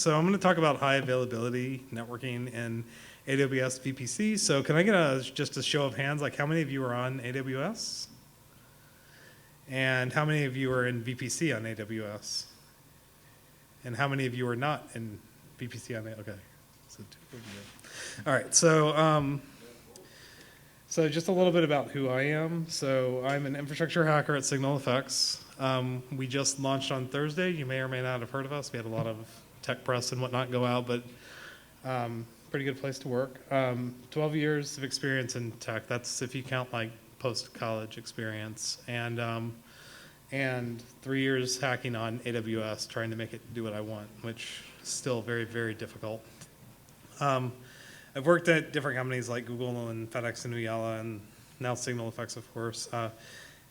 So I'm going to talk about high availability networking in AWS VPC. So can I get just a show of hands, like how many of you are on AWS? And how many of you are in VPC on AWS? And how many of you are not in VPC on AWS? Okay. So two of you. All right. So just a little bit about who I am. So I'm an infrastructure hacker at SignalFx. We just launched on Thursday. You may or may not have heard of us. We had a lot of tech press and whatnot go out, but pretty good place to work. 12 years of experience in tech. That's if you count like post-college experience. And 3 years hacking on AWS, trying to make it do what I want, which is still very, very difficult. I've worked at different companies like Google and FedEx and Uyala and now SignalFx, of course.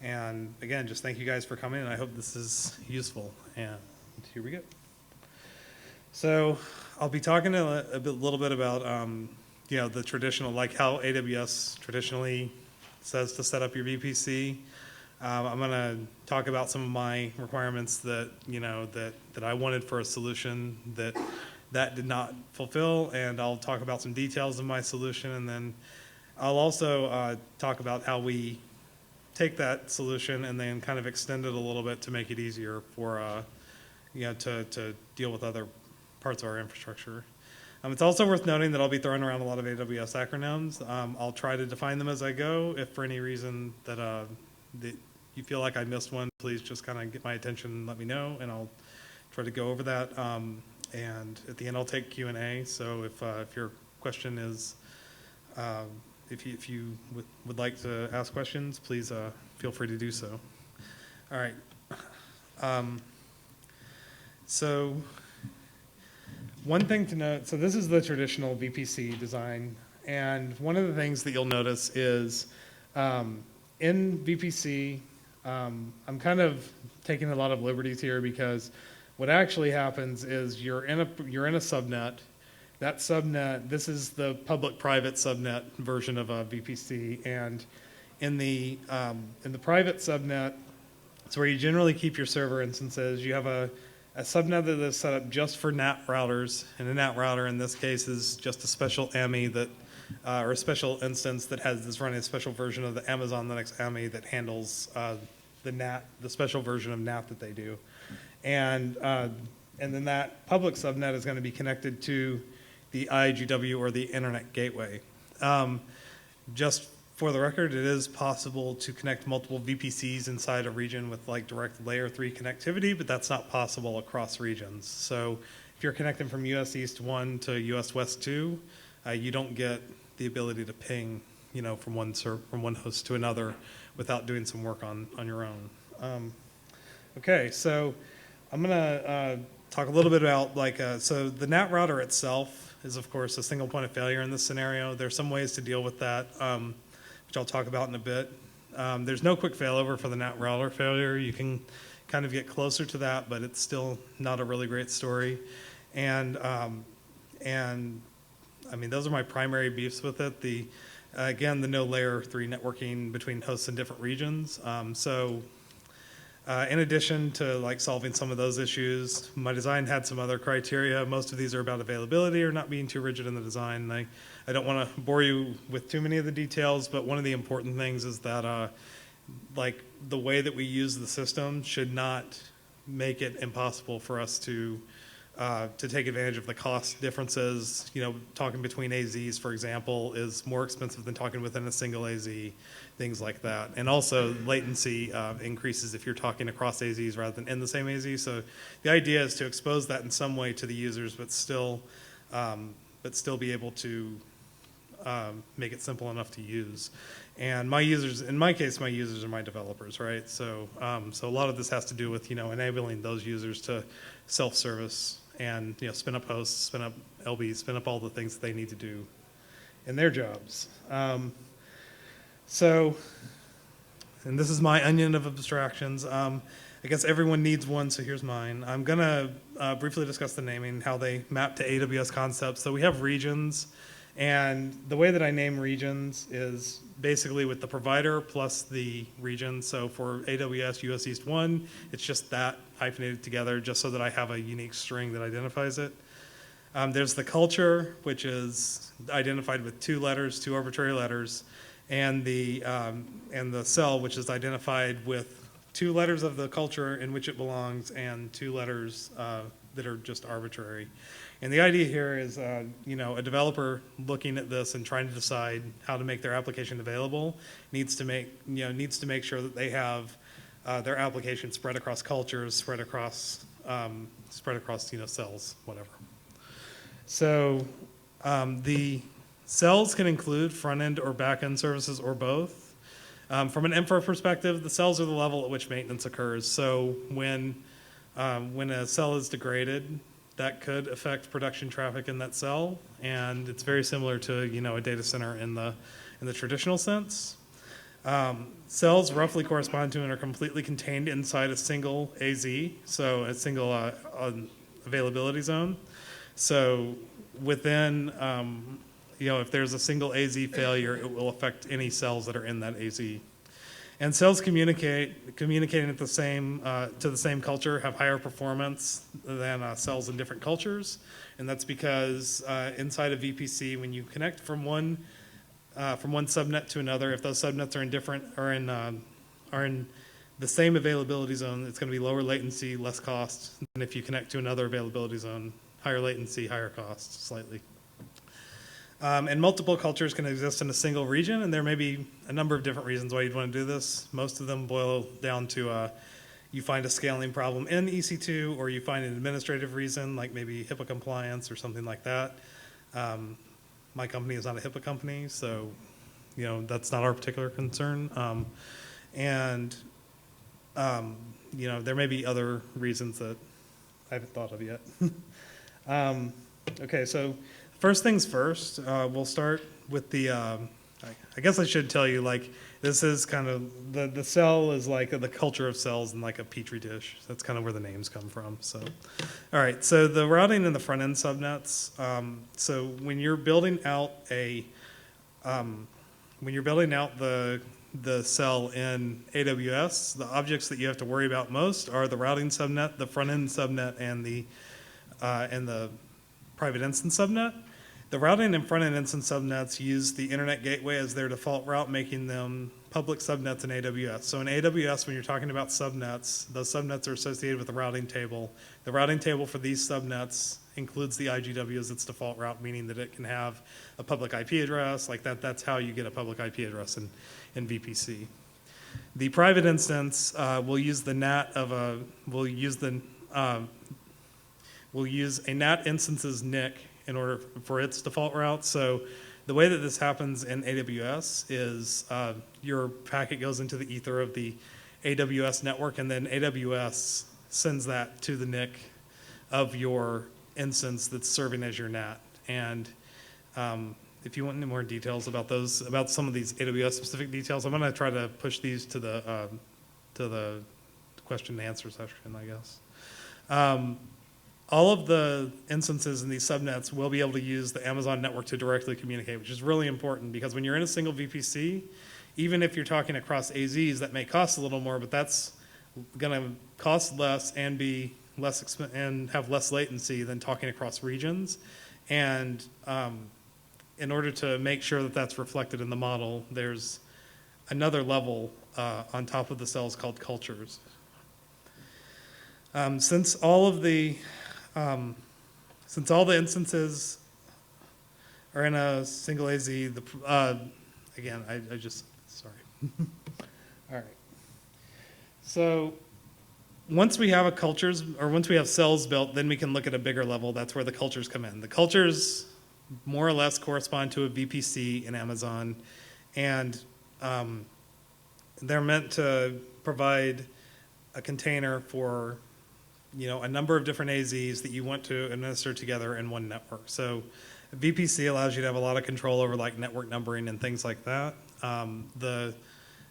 And again, just thank you guys for coming, and I hope this is useful. And here we go. So I'll be talking a little bit about the traditional, like how AWS traditionally says to set up your VPC. I'm going to talk about some of my requirements that that I wanted for a solution that did not fulfill, and I'll talk about some details of my solution, and then I'll also talk about how we take that solution and then kind of extend it a little bit to make it easier for to deal with other parts of our infrastructure. It's also worth noting that I'll be throwing around a lot of AWS acronyms. I'll try to define them as I go. If for any reason that you feel like I missed one, please just kind of get my attention and let me know, and I'll try to go over that. And at the end, I'll take Q&A. So if your question is, if you would like to ask questions, please feel free to do so. All right. So one thing to note, so this is the traditional VPC design. And one of the things that you'll notice is in VPC, I'm kind of taking a lot of liberties here because what actually happens is you're in a subnet. That subnet, this is the public-private subnet version of a VPC, and in the private subnet, it's where you generally keep your server instances. You have a subnet that is set up just for NAT routers, and a NAT router in this case is just a special AMI that, or a special instance that is running a special version of the Amazon Linux AMI that handles the special version of NAT that they do. And then that public subnet is going to be connected to the IGW or the Internet Gateway. Just for the record, it is possible to connect multiple VPCs inside a region with like direct layer 3 connectivity, but that's not possible across regions. So if you're connecting from US East 1 to US West 2, you don't get the ability to ping, from one host to another without doing some work on your own. Okay, so I'm going to talk a little bit about so the NAT router itself is, of course, a single point of failure in this scenario. There's some ways to deal with that, which I'll talk about in a bit. There's no quick failover for the NAT router failure. You can kind of get closer to that, but it's still not a really great story. And I mean, those are my primary beefs with it. Again, the no layer 3 networking between hosts in different regions. In addition to solving some of those issues, my design had some other criteria. Most of these are about availability or not being too rigid in the design. I don't want to bore you with too many of the details, but one of the important things is that the way that we use the system should not make it impossible for us to take advantage of the cost differences. Talking between AZs, for example, is more expensive than talking within a single AZ, things like that. And also latency increases if you're talking across AZs rather than in the same AZ. So the idea is to expose that in some way to the users, but still be able to make it simple enough to use. And my users, in my case, my users are my developers, right? So a lot of this has to do with enabling those users to self-service and spin up hosts, spin up LBs, spin up all the things that they need to do in their jobs. And this is my onion of abstractions. I guess everyone needs one, so here's mine. I'm going to briefly discuss the naming, how they map to AWS concepts. So we have regions, and the way that I name regions is basically with the provider plus the region. So for AWS US East 1, it's just that hyphenated together just so that I have a unique string that identifies it. There's the culture, which is identified with 2 letters, 2 arbitrary letters, and the cell, which is identified with 2 letters of the culture in which it belongs and 2 letters that are just arbitrary. And the idea here is, a developer looking at this and trying to decide how to make their application available needs to make sure that they have their application spread across cultures, spread across cells, whatever. So the cells can include front-end or back-end services or both. From an infra perspective, the cells are the level at which maintenance occurs. So when a cell is degraded, that could affect production traffic in that cell, and it's very similar to a data center in the traditional sense. Cells roughly correspond to and are completely contained inside a single AZ, so a single availability zone. So within, if there's a single AZ failure, it will affect any cells that are in that AZ. And cells communicating at the same to the same culture have higher performance than cells in different cultures, and that's because inside a VPC, when you connect from one subnet to another, if those subnets are in the same availability zone, it's going to be lower latency, less cost than if you connect to another availability zone, higher latency, higher cost, slightly. And multiple cultures can exist in a single region, and there may be a number of different reasons why you'd want to do this. Most of them boil down to you find a scaling problem in EC2, or you find an administrative reason, like maybe HIPAA compliance or something like that. My company is not a HIPAA company, so that's not our particular concern. There may be other reasons that I haven't thought of yet. Okay, so first things first, we'll start with the, I guess I should tell you, this is kind of, the cell is like the culture of cells in like a petri dish. That's kind of where the names come from. So, all right, so the routing and the front end subnets. So when you're building out the cell in AWS, the objects that you have to worry about most are the routing subnet, the front end subnet, and the private instance subnet. The routing and front-end instance subnets use the internet gateway as their default route, making them public subnets in AWS. So in AWS, when you're talking about subnets, those subnets are associated with the routing table. The routing table for these subnets includes the IGW as its default route, meaning that it can have a public IP address. Like that's how you get a public IP address in VPC. The private instance will use a NAT instance's NIC in order for its default route. So the way that this happens in AWS is your packet goes into the ether of the AWS network, and then AWS sends that to the NIC of your instance that's serving as your NAT. And if you want any more details about some of these AWS specific details, I'm going to try to push these to the question and answer session, I guess. All of the instances in these subnets will be able to use the Amazon network to directly communicate, which is really important because when you're in a single VPC, even if you're talking across AZs, that may cost a little more, but that's going to cost less and be less and have less latency than talking across regions. And in order to make sure that that's reflected in the model, there's another level on top of the cells called cultures. Since all the instances are in a single AZ, again, sorry. All right. So once we have once we have cells built, then we can look at a bigger level. That's where the cultures come in. The cultures more or less correspond to a VPC in Amazon, and they're meant to provide a container for a number of different AZs that you want to administer together in one network. So VPC allows you to have a lot of control over like network numbering and things like that. The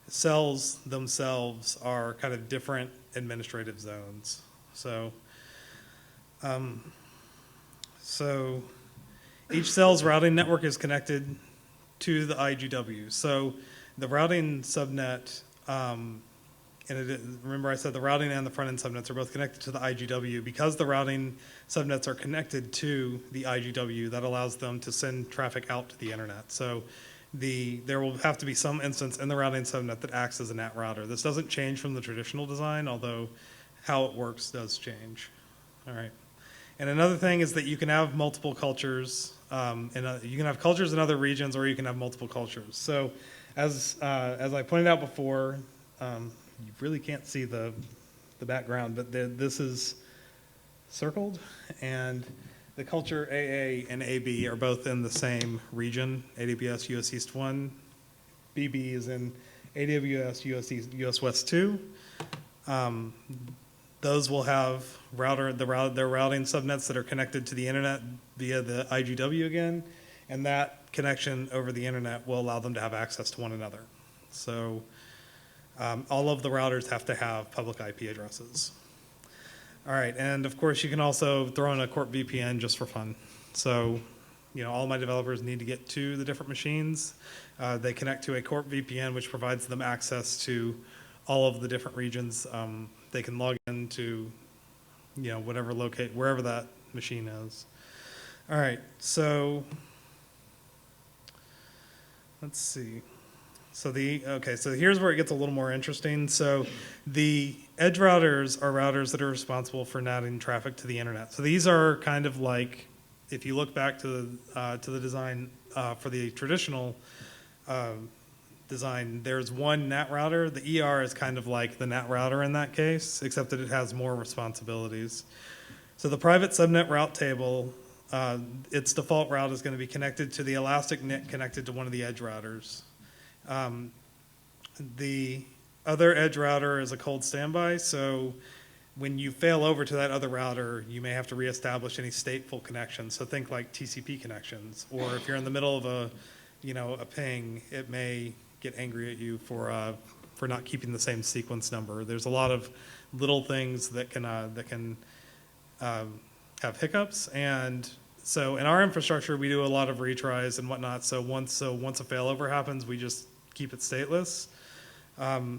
cells themselves are kind of different administrative zones. So each cell's routing network is connected to the IGW. So the routing subnet remember I said the routing and the front-end subnets are both connected to the IGW. Because the routing subnets are connected to the IGW, that allows them to send traffic out to the internet. So there will have to be some instance in the routing subnet that acts as a NAT router. This doesn't change from the traditional design, although how it works does change. All right. And another thing is that you can have multiple cultures. You can have cultures in other regions, or you can have multiple cultures. So as I pointed out before, you really can't see the background, but this is circled, and the culture AA and AB are both in the same region, AWS US East 1. BB is in AWS US West 2. Those will have their routing subnets that are connected to the internet via the IGW again, and that connection over the internet will allow them to have access to one another. So all of the routers have to have public IP addresses. All right, and of course you can also throw in a Corp VPN just for fun. So, all my developers need to get to the different machines. They connect to a Corp VPN, which provides them access to all of the different regions. They can log into, wherever that machine is. All right, so let's see. So here's where it gets a little more interesting. So the edge routers are routers that are responsible for NATing traffic to the internet. So these are kind of like, if you look back to the design for the traditional design, there's one NAT router. The ER is kind of like the NAT router in that case, except that it has more responsibilities. So the private subnet route table, its default route is going to be connected to the elastic NIC connected to one of the edge routers. The other edge router is a cold standby, so when you fail over to that other router, you may have to reestablish any stateful connections. So think like TCP connections, or if you're in the middle of a ping, it may get angry at you for not keeping the same sequence number. There's a lot of little things that can have hiccups, and so in our infrastructure, we do a lot of retries and whatnot. So once a failover happens, we just keep it stateless.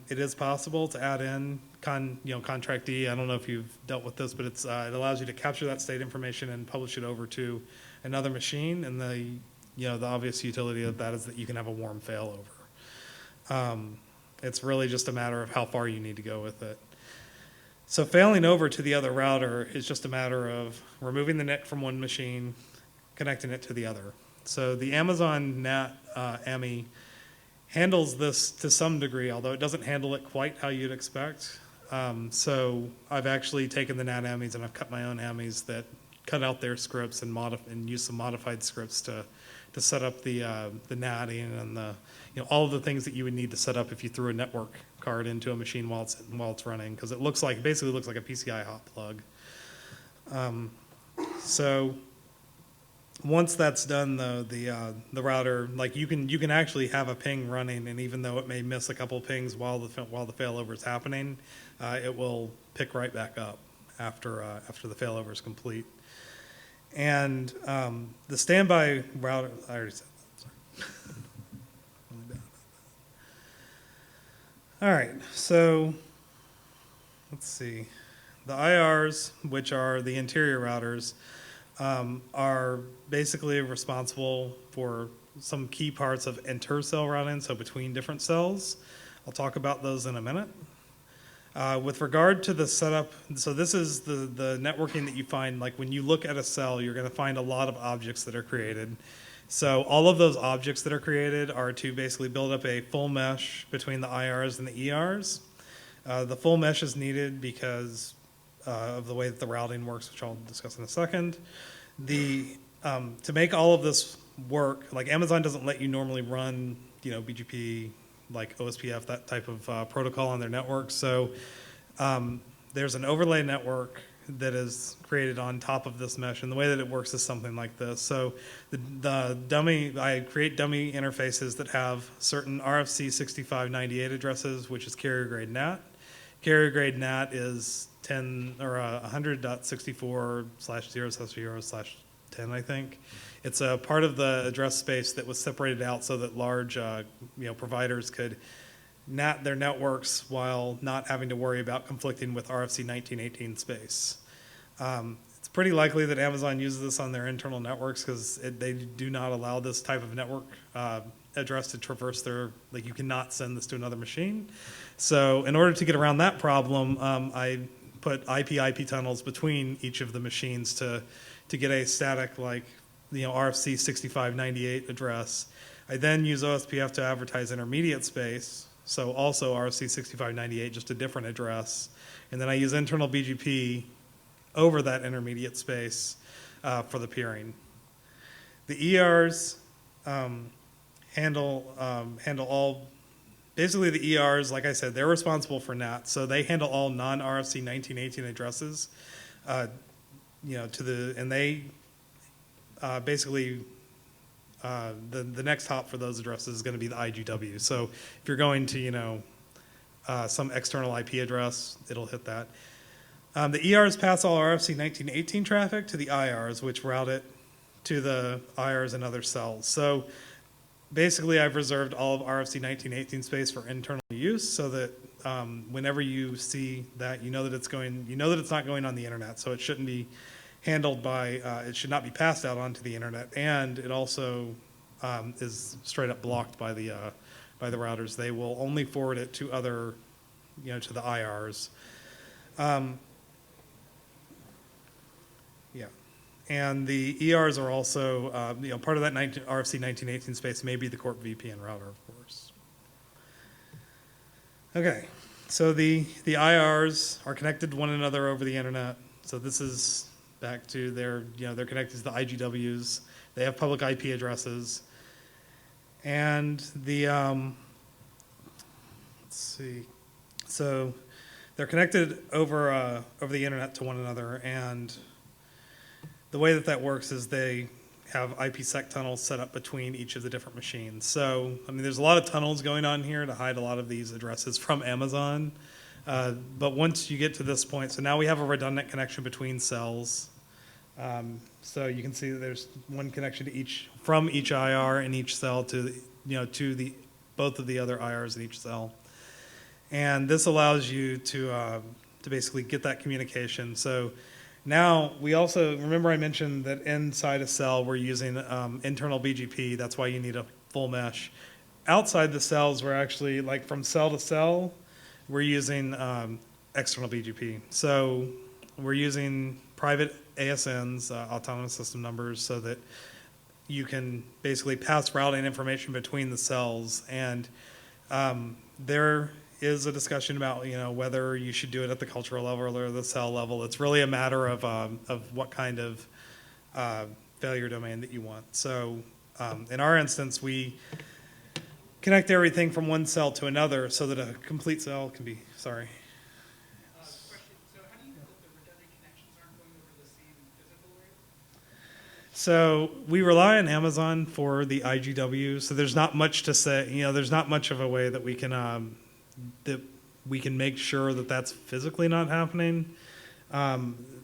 It is possible to add in contract D. I don't know if you've dealt with this, but it allows you to capture that state information and publish it over to another machine. And the obvious utility of that is that you can have a warm failover. It's really just a matter of how far you need to go with it. So failing over to the other router is just a matter of removing the NIC from one machine, connecting it to the other. So the Amazon NAT AMI handles this to some degree, although it doesn't handle it quite how you'd expect. So I've actually taken the NAT AMIs and I've cut my own AMIs that cut out their scripts and use some modified scripts to set up the NATing and all of the things that you would need to set up if you threw a network card into a machine while it's running, because it basically looks like a PCI hot plug. So once that's done, though, the router, like you can actually have a ping running, and even though it may miss a couple pings while the failover is happening, it will pick right back up after the failover is complete. And the standby router, I already said that. Sorry. All right, so let's see. The IRs, which are the interior routers, are basically responsible for some key parts of intercell routing, so between different cells. I'll talk about those in a minute. With regard to the setup, so this is the networking that you find, like when you look at a cell, you're going to find a lot of objects that are created. So all of those objects that are created are to basically build up a full mesh between the IRs and the ERs. The full mesh is needed because of the way that the routing works, which I'll discuss in a second. To make all of this work, like Amazon doesn't let you normally run, BGP, like OSPF, that type of protocol on their network. So there's an overlay network that is created on top of this mesh, and the way that it works is something like this. So I create dummy interfaces that have certain RFC 6598 addresses, which is carrier grade NAT. Carrier grade NAT is 100.64/0/0/10, I think. It's a part of the address space that was separated out so that large providers could NAT their networks while not having to worry about conflicting with RFC 1918 space. It's pretty likely that Amazon uses this on their internal networks because they do not allow this type of network address to traverse their, like you cannot send this to another machine. So in order to get around that problem, I put IP tunnels between each of the machines to get a static, like, RFC 6598 address. I then use OSPF to advertise intermediate space, so also RFC 6598, just a different address. And then I use internal BGP over that intermediate space for the peering. The ERs handle all, basically the ERs, like I said, they're responsible for NAT, so they handle all non-RFC 1918 addresses, and they basically, the next hop for those addresses is going to be the IGW. So if you're going to, some external IP address, it'll hit that. The ERs pass all RFC 1918 traffic to the IRs, which route it to the IRs and other cells. So basically, I've reserved all of RFC 1918 space for internal use, so that whenever you see that, you know that it's not going on the internet. So it shouldn't be handled by, it should not be passed out onto the internet, and it also is straight up blocked by the routers. They will only forward it to other, to the IRs. Yeah, and the ERs are also, part of that RFC 1918 space may be the Corp VPN router, of course. Okay, so the IRs are connected to one another over the internet. So this is back to they're connected to the IGWs. They have public IP addresses. And the, let's see, so they're connected over the internet to one another, and the way that works is they have IPsec tunnels set up between each of the different machines. So, there's a lot of tunnels going on here to hide a lot of these addresses from Amazon. But once you get to this point, so now we have a redundant connection between cells. So you can see that there's one connection to from each IR in each cell to both of the other IRs in each cell. And this allows you to basically get that communication. So now we also, remember I mentioned that inside a cell we're using internal BGP. That's why you need a full mesh. Outside the cells, we're actually, like from cell to cell, we're using external BGP. So we're using private ASNs, autonomous system numbers, so that you can basically pass routing information between the cells. And there is a discussion about whether you should do it at the cultural level or the cell level. It's really a matter of what kind of failure domain that you want. So in our instance, we connect everything from one cell to another so that a complete cell can be, sorry. Question, so how do you know that the redundant connections aren't going over the same physical layer? So we rely on Amazon for the IGW, so there's not much to say, there's not much of a way that we can make sure that that's physically not happening.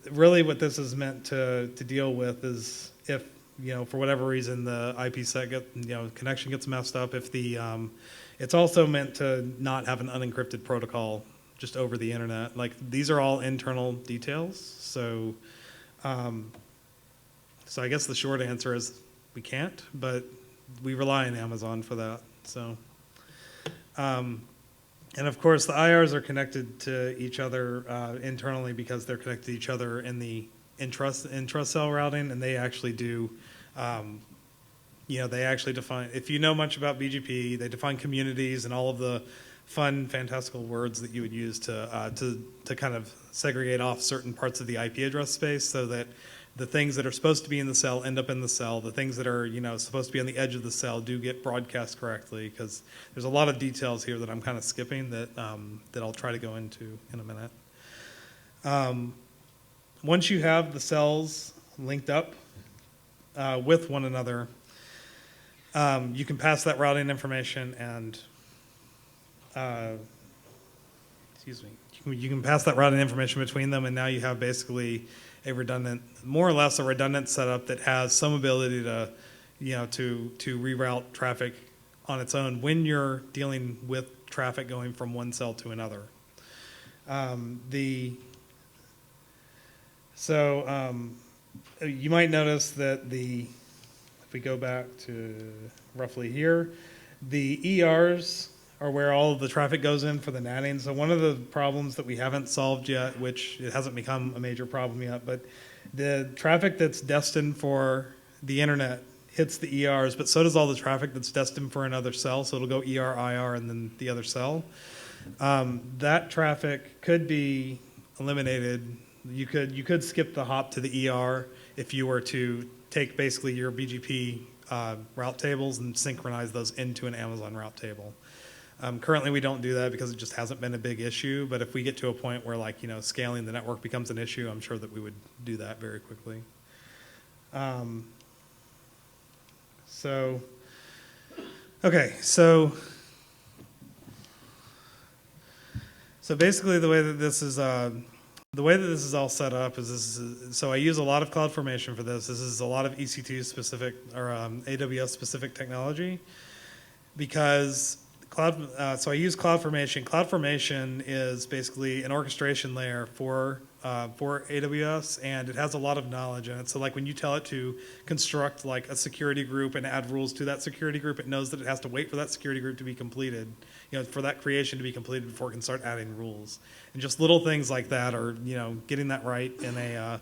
Really what this is meant to deal with is if, for whatever reason the IPsec connection gets messed up, if the, it's also meant to not have an unencrypted protocol just over the internet. Like these are all internal details. So, so I guess the short answer is we can't, but we rely on Amazon for that. So, and of course the IRs are connected to each other internally because they're connected to each other in the intracell routing, and they actually do, they actually define, if you know much about BGP, they define communities and all of the fun, fantastical words that you would use to kind of segregate off certain parts of the IP address space so that the things that are supposed to be in the cell end up in the cell. The things that are, supposed to be on the edge of the cell do get broadcast correctly, because there's a lot of details here that I'm kind of skipping that I'll try to go into in a minute. Once you have the cells linked up with one another, you can pass that routing information and, you can pass that routing information between them, and now you have basically a redundant, more or less a redundant setup that has some ability to, to reroute traffic on its own when you're dealing with traffic going from one cell to another. You might notice that if we go back to roughly here, the ERs are where all of the traffic goes in for the NATing. So one of the problems that we haven't solved yet, which it hasn't become a major problem yet, but the traffic that's destined for the internet hits the ERs, but so does all the traffic that's destined for another cell. So it'll go ER, IR, and then the other cell. That traffic could be eliminated. You could skip the hop to the ER if you were to take basically your BGP route tables and synchronize those into an Amazon route table. Currently, we don't do that because it just hasn't been a big issue. But if we get to a point where, like, scaling the network becomes an issue, I'm sure that we would do that very quickly. So basically, the way that this is all set up is so I use a lot of CloudFormation for this. This is a lot of EC2 specific or AWS specific technology because so I use CloudFormation. CloudFormation is basically an orchestration layer for AWS, and it has a lot of knowledge in it. So like when you tell it to construct like a security group and add rules to that security group, it knows that it has to wait for that security group to be completed, for that creation to be completed before it can start adding rules. And just little things like that, or getting that right in a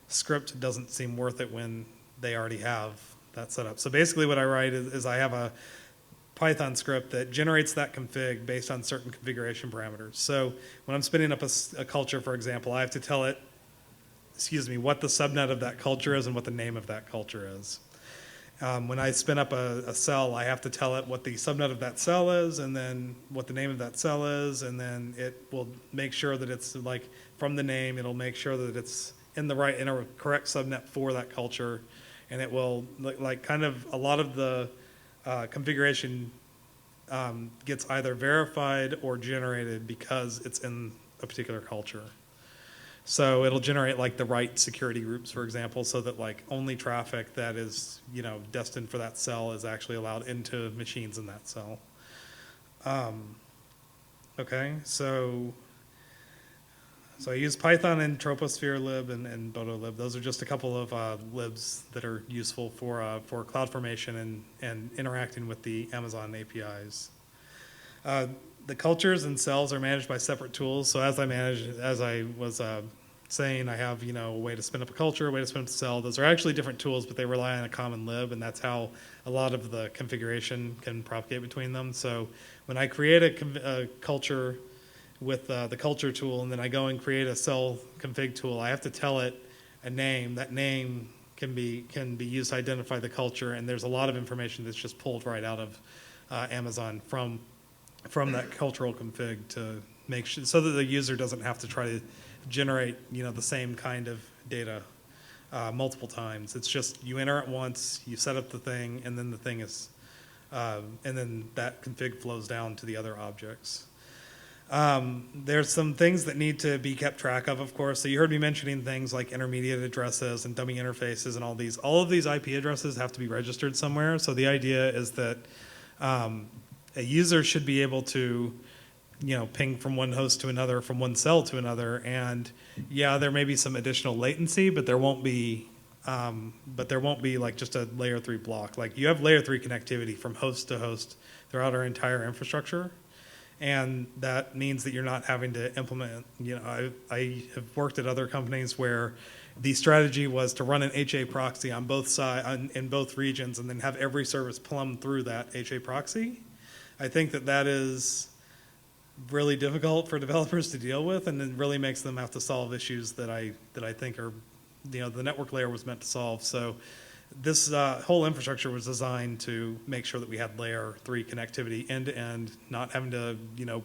script doesn't seem worth it when they already have that set up. So basically what I write is I have a Python script that generates that config based on certain configuration parameters. So when I'm spinning up a culture, for example, I have to tell it, what the subnet of that culture is and what the name of that culture is. When I spin up a cell, I have to tell it what the subnet of that cell is and then what the name of that cell is, and then it will make sure that it's like from the name, it'll make sure that it's in a correct subnet for that culture, and it will like kind of a lot of the configuration gets either verified or generated because it's in a particular culture. So it'll generate like the right security groups, for example, so that like only traffic that is destined for that cell is actually allowed into machines in that cell. Okay, so I use Python and troposphere lib and boto lib. Those are just a couple of libs that are useful for CloudFormation and interacting with the Amazon APIs. The cultures and cells are managed by separate tools. So as I was saying, I have a way to spin up a culture, a way to spin up a cell. Those are actually different tools, but they rely on a common lib, and that's how a lot of the configuration can propagate between them. So when I create a culture with the culture tool, and then I go and create a cell config tool, I have to tell it a name. That name can be used to identify the culture, and there's a lot of information that's just pulled right out of Amazon from that cultural config to make sure so that the user doesn't have to try to generate the same kind of data multiple times. It's just you enter it once, you set up the thing, and then the thing is, and then that config flows down to the other objects. There's some things that need to be kept track of course. So you heard me mentioning things like intermediate addresses and dummy interfaces and all these. All of these IP addresses have to be registered somewhere. So the idea is that a user should be able to ping from one host to another, from one cell to another. And yeah, there may be some additional latency, but there won't be like just a layer 3 block. Like you have layer 3 connectivity from host to host throughout our entire infrastructure. And that means that you're not having to implement, I have worked at other companies where the strategy was to run an HA proxy on both sides, in both regions, and then have every service plumb through that HA proxy. I think that is really difficult for developers to deal with, and it really makes them have to solve issues that I think are, the network layer was meant to solve. So this whole infrastructure was designed to make sure that we had layer 3 connectivity end to end, not having to,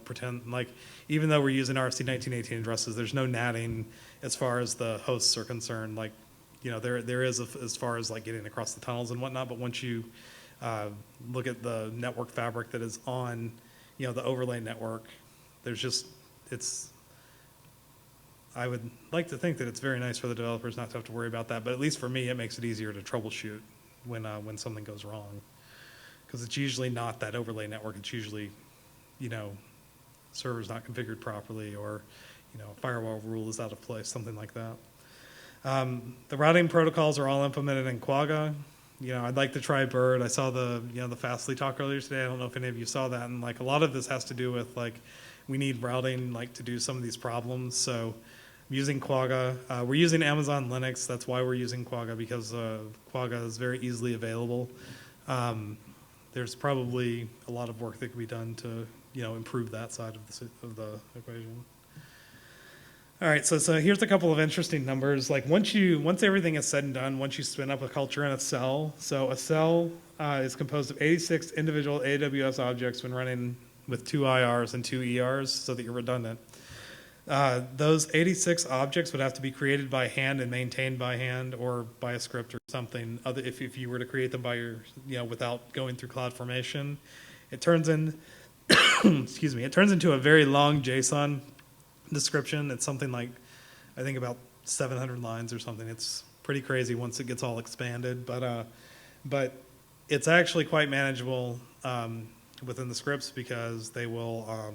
pretend like, even though we're using RFC 1918 addresses, there's no natting as far as the hosts are concerned. Like, there is as far as like getting across the tunnels and whatnot, but once you look at the network fabric that is on, the overlay network, there's just, I would like to think that it's very nice for the developers not to have to worry about that, but at least for me, it makes it easier to troubleshoot when something goes wrong. Because it's usually not that overlay network, it's usually, server's not configured properly, or a firewall rule is out of place, something like that. The routing protocols are all implemented in Quagga. I'd like to try Bird. I saw the Fastly talk earlier today. I don't know if any of you saw that. And a lot of this has to do with we need routing to do some of these problems. So I'm using Quagga. We're using Amazon Linux. That's why we're using Quagga, because Quagga is very easily available. There's probably a lot of work that could be done to improve that side of the equation. All right, so here's a couple of interesting numbers. Once everything is said and done, once you spin up a culture in a cell, so a cell is composed of 86 individual AWS objects when running with 2 IRs and 2 ERs so that you're redundant. Those 86 objects would have to be created by hand and maintained by hand or by a script or something other if you were to create them by without going through CloudFormation. It turns in it turns into a very long JSON description. It's something like, I think, about 700 lines or something. It's pretty crazy once it gets all expanded, but it's actually quite manageable within the scripts, because they will,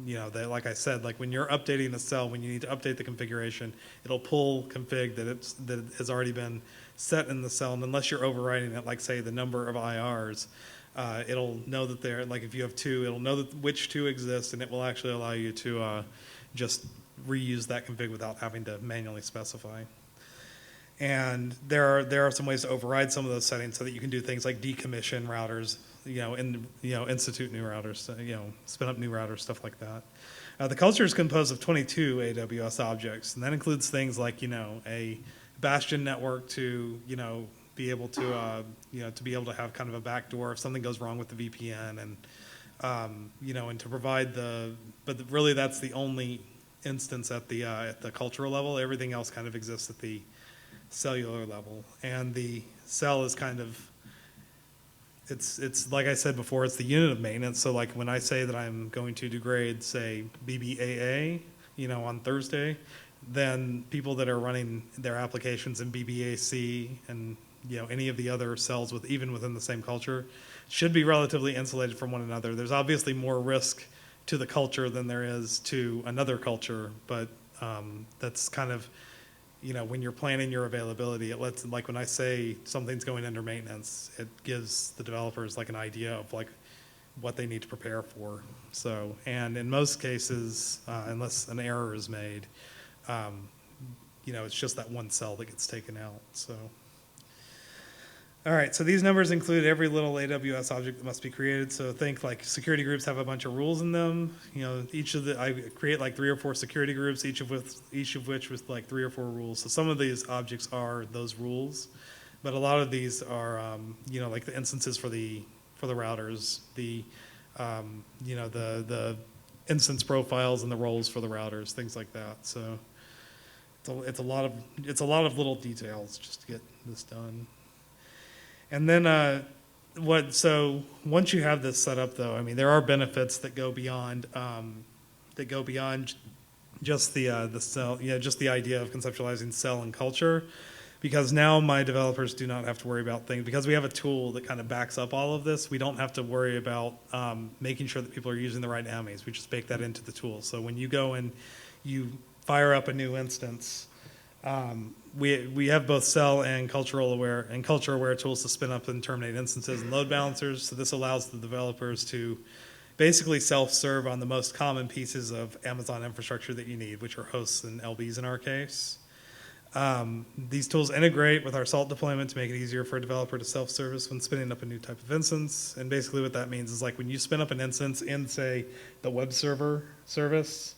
like I said, when you're updating a cell, when you need to update the configuration, it'll pull config that has already been set in the cell, and unless you're overriding it, like say the number of IRs, it'll know that they're, if you have 2, it'll know which 2 exist, and it will actually allow you to just reuse that config without having to manually specify. And there are some ways to override some of those settings so that you can do things like decommission routers, institute new routers, spin up new routers, stuff like that. The culture is composed of 22 AWS objects, and that includes things like a bastion network to be able to have kind of a backdoor if something goes wrong with the VPN, and and to provide but really that's the only instance at the cultural level. Everything else kind of exists at the cellular level, and the cell is kind of, it's like I said before, it's the unit of maintenance. So when I say that I'm going to degrade, say, BBAA, on Thursday, then people that are running their applications in BBAC and any of the other cells even within the same culture should be relatively insulated from one another. There's obviously more risk to the culture than there is to another culture, but that's kind of, when you're planning your availability, it lets, when I say something's going under maintenance, it gives the developers an idea of what they need to prepare for. So, and in most cases, unless an error is made, it's just that one cell that gets taken out. So. All right, so these numbers include every little AWS object that must be created. So think security groups have a bunch of rules in them. I create 3 or 4 security groups, each of which with 3 or 4 rules. So some of these objects are those rules, but a lot of these are the instances for the routers, the instance profiles and the roles for the routers, things like that. So it's a lot of little details just to get this done. And then so once you have this set up, though, there are benefits that go beyond just the cell, just the idea of conceptualizing cell and culture, because now my developers do not have to worry about things, because we have a tool that kind of backs up all of this. We don't have to worry about making sure that people are using the right AMIs. We just bake that into the tool. So when you go and you fire up a new instance, we have both cell and culture aware tools to spin up and terminate instances and load balancers. So this allows the developers to basically self-serve on the most common pieces of Amazon infrastructure that you need, which are hosts and LBs in our case. These tools integrate with our Salt deployment to make it easier for a developer to self-service when spinning up a new type of instance. And basically what that means is when you spin up an instance in, say, the web server service,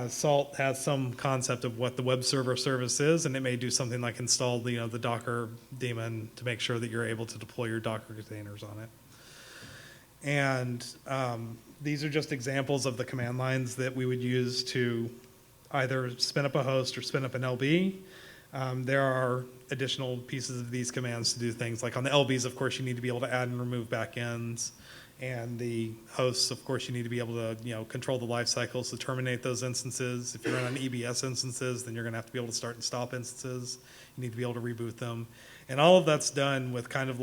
Salt has some concept of what the web server service is, and it may do something like install the Docker daemon to make sure that you're able to deploy your Docker containers on it. And these are just examples of the command lines that we would use to either spin up a host or spin up an LB. There are additional pieces of these commands to do things like on the LBs, of course, you need to be able to add and remove backends. And the hosts, of course, you need to be able to control the life cycles to terminate those instances. If you're running EBS instances, then you're going to have to be able to start and stop instances. You need to be able to reboot them. And all of that's done with kind of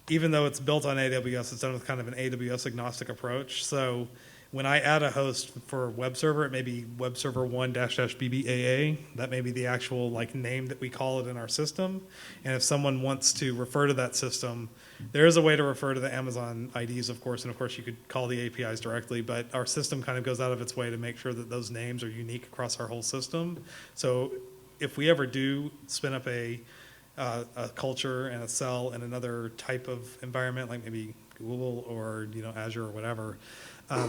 even though it's built on AWS, it's done with kind of an AWS agnostic approach. So when I add a host for web server, it may be web server 1-BBAA. That may be the actual like name that we call it in our system. And if someone wants to refer to that system, there is a way to refer to the Amazon IDs, of course, and of course you could call the APIs directly, but our system kind of goes out of its way to make sure that those names are unique across our whole system. So if we ever do spin up a culture and a cell in another type of environment, like maybe Google or Azure or whatever,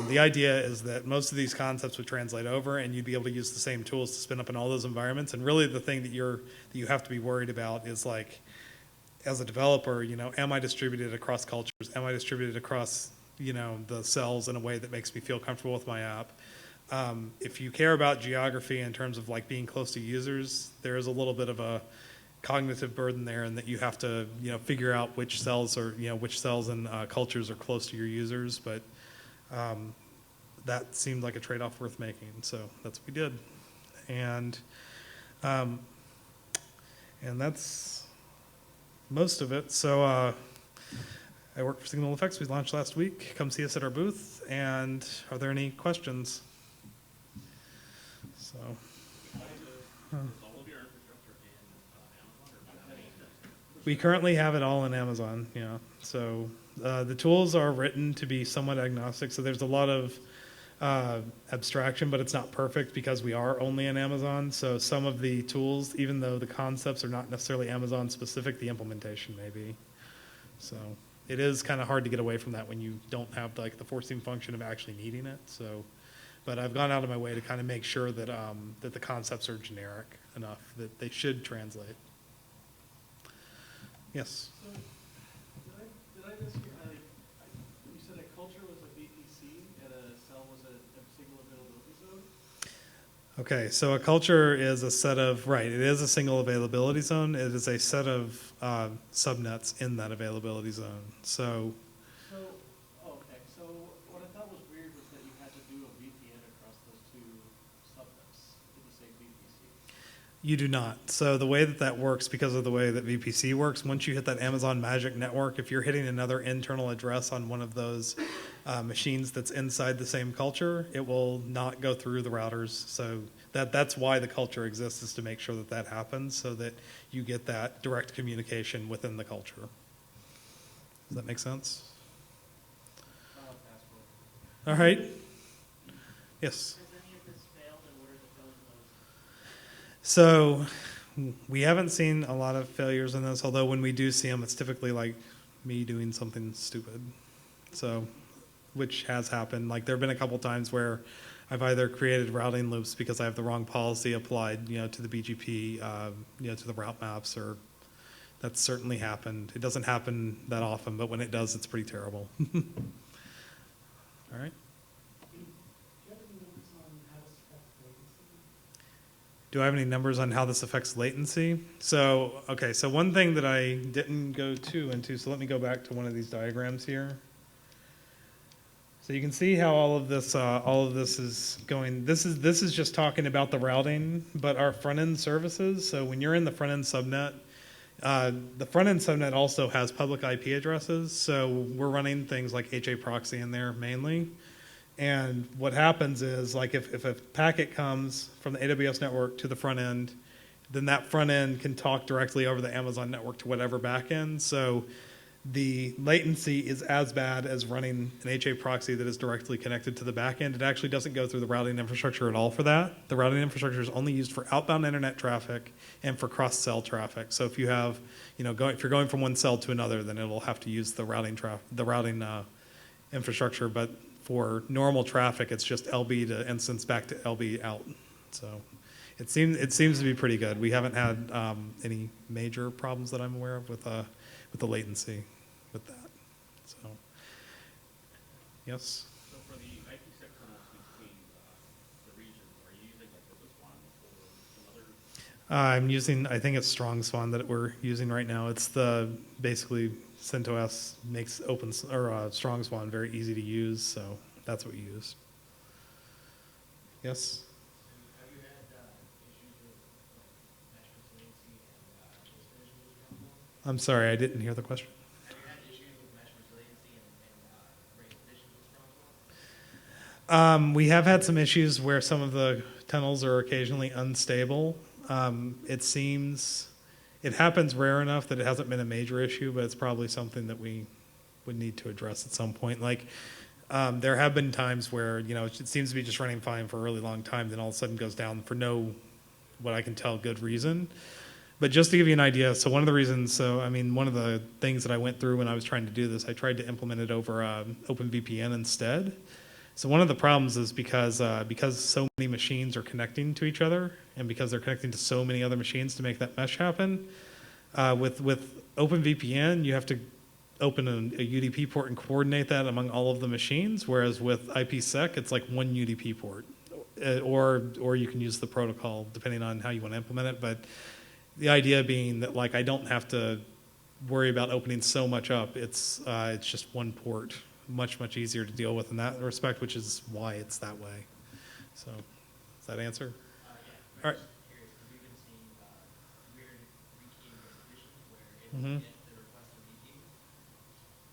the idea is that most of these concepts would translate over, and you'd be able to use the same tools to spin up in all those environments. And really, the thing that you have to be worried about is like, as a developer, am I distributed across cultures? Am I distributed across the cells in a way that makes me feel comfortable with my app? If you care about geography in terms of like being close to users, there is a little bit of a cognitive burden there, and that you have to figure out which cells and cultures are close to your users. But that seemed like a trade-off worth making, so that's what we did. And that's most of it. So I work for SignalFx. We launched last week. Come see us at our booth. And are there any questions? So. We currently have it all in Amazon, yeah. So the tools are written to be somewhat agnostic. So there's a lot of abstraction, but it's not perfect because we are only in Amazon. So some of the tools, even though the concepts are not necessarily Amazon specific, the implementation may be. So it is kind of hard to get away from that when you don't have like the forcing function of actually needing it. So, but I've gone out of my way to kind of make sure that that the concepts are generic enough that they should translate. Yes. So, did I just hear, you said a culture was a VPC and a cell was a signal availability zone? Okay, so a culture is a set of, right, it is a single availability zone. It is a set of subnets in that availability zone. So, okay, so what I thought was weird was that you had to do a VPN across those two subnets to the same VPC. you do not. So the way that works, because of the way that VPC works, once you hit that Amazon Magic Network, if you're hitting another internal address on one of those machines that's inside the same culture, it will not go through the routers. So that's why the culture exists, is to make sure that that happens, so that you get that direct communication within the culture. Does that make sense? All right. Yes. So we haven't seen a lot of failures in this, although when we do see them, it's typically like me doing something stupid. So, which has happened. Like there have been a couple times where I've either created routing loops because I have the wrong policy applied, to the BGP, to the route maps, or that's certainly happened. It doesn't happen that often, but when it does, it's pretty terrible. All right. Do I have any numbers on how this affects latency? So, okay, so one thing that I didn't go into, so let me go back to one of these diagrams here. So you can see how all of this is going. This is just talking about the routing, but our front-end services. So when you're in the front-end subnet, the front-end subnet also has public IP addresses. So we're running things like HA proxy in there mainly. And what happens is, like, if a packet comes from the AWS network to the front end, then that front end can talk directly over the Amazon network to whatever back end. So the latency is as bad as running an HA proxy that is directly connected to the back end. It actually doesn't go through the routing infrastructure at all for that. The routing infrastructure is only used for outbound internet traffic and for cross-cell traffic. So if you have, if you're going from one cell to another, then it'll have to use the routing infrastructure. But for normal traffic, it's just LB to instance back to LB out. So it seems to be pretty good. We haven't had any major problems that I'm aware of with the latency with that. So yes. So for the IPsec kernels between the regions, are you using like SREcon15 or some other? I'm using, I think it's StrongSwan that we're using right now. It's basically CentOS makes StrongSwan very easy to use, so that's what we use. Yes? Have you had issues with mesh resiliency and distance with Stronghold? I'm sorry, I didn't hear the question. Have you had issues with mesh resiliency and rate additions with We have had some issues where some of the tunnels are occasionally unstable. It seems, it happens rare enough that it hasn't been a major issue, but it's probably something that we would need to address at some point. Like, there have been times where, you know, it seems to be just running fine for a really long time, then all of a sudden goes down for no, what I can tell, good reason. But just to give you an idea, so one of the reasons, so I mean, one of the things that I went through when I was trying to do this, I tried to implement it over OpenVPN instead. So one of the problems is because so many machines are connecting to each other, and because they're connecting to so many other machines to make that mesh happen, with OpenVPN, you have to open a UDP port and coordinate that among all of the machines, whereas with IPsec, it's like one UDP port, or you can use the protocol depending on how you want to implement it. But the idea being that, like, I don't have to worry about opening so much up. It's just one port, much easier to deal with in that respect, which is why it's that way. So, does that answer? Yeah. All right. Just curious, because we've been seeing weird rekeying conditions where it will Mhm. get the request to rekey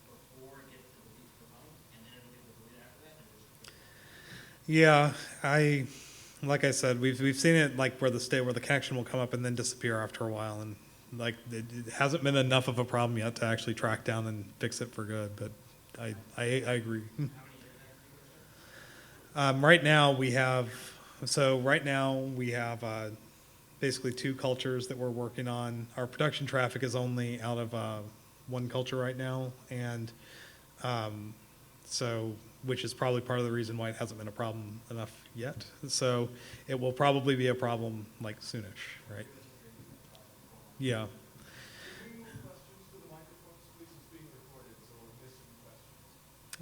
before it gets to delete the component, and then it'll get the delete after that, and it'll just Yeah, like I said, we've seen it like where the connection will come up and then disappear after a while, and like it hasn't been enough of a problem yet to actually track down and fix it for good. But I agree. Right now we have basically two cultures that we're working on. Our production traffic is only out of one culture right now, and so, which is probably part of the reason why it hasn't been a problem enough yet. So it will probably be a problem like soonish, right? Yeah.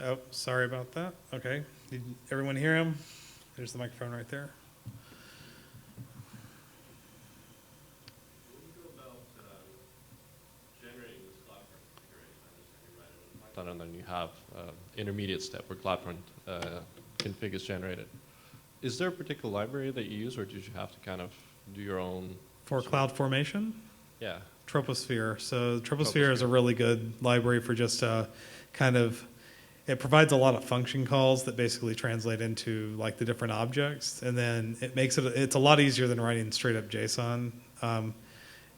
Oh, sorry about that. Okay. Did everyone hear him? There's the microphone right there. What do you do about generating this CloudFormation configuration? I understand you write it in Python, and then you have intermediate step where CloudFormation config is generated. Is there a particular library that you use, or did you have to kind of do your own? For CloudFormation? Yeah. Troposphere. So Troposphere is a really good library for just kind of, it provides a lot of function calls that basically translate into like the different objects, and then it makes it's a lot easier than writing straight up JSON.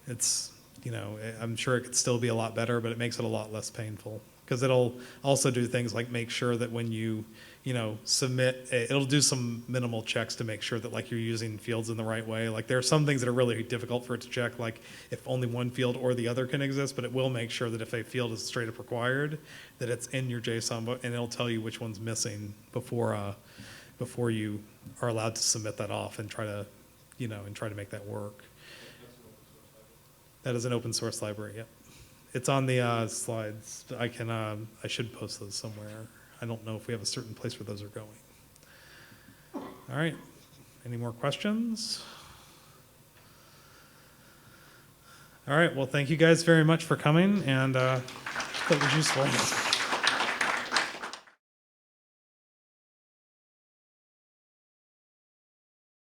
It's, you know, I'm sure it could still be a lot better, but it makes it a lot less painful, because it'll also do things like make sure that when you know, submit, it'll do some minimal checks to make sure that like you're using fields in the right way. Like there are some things that are really difficult for it to check, like if only one field or the other can exist, but it will make sure that if a field is straight up required, that it's in your JSON, and it'll tell you which one's missing before you are allowed to submit that off and try to, you know, and try to make that work. That is an open source library, yep. It's on the slides. I should post those somewhere. I don't know if we have a certain place where those are going. All right, any more questions? All right, well, thank you guys very much for coming, and that was useful.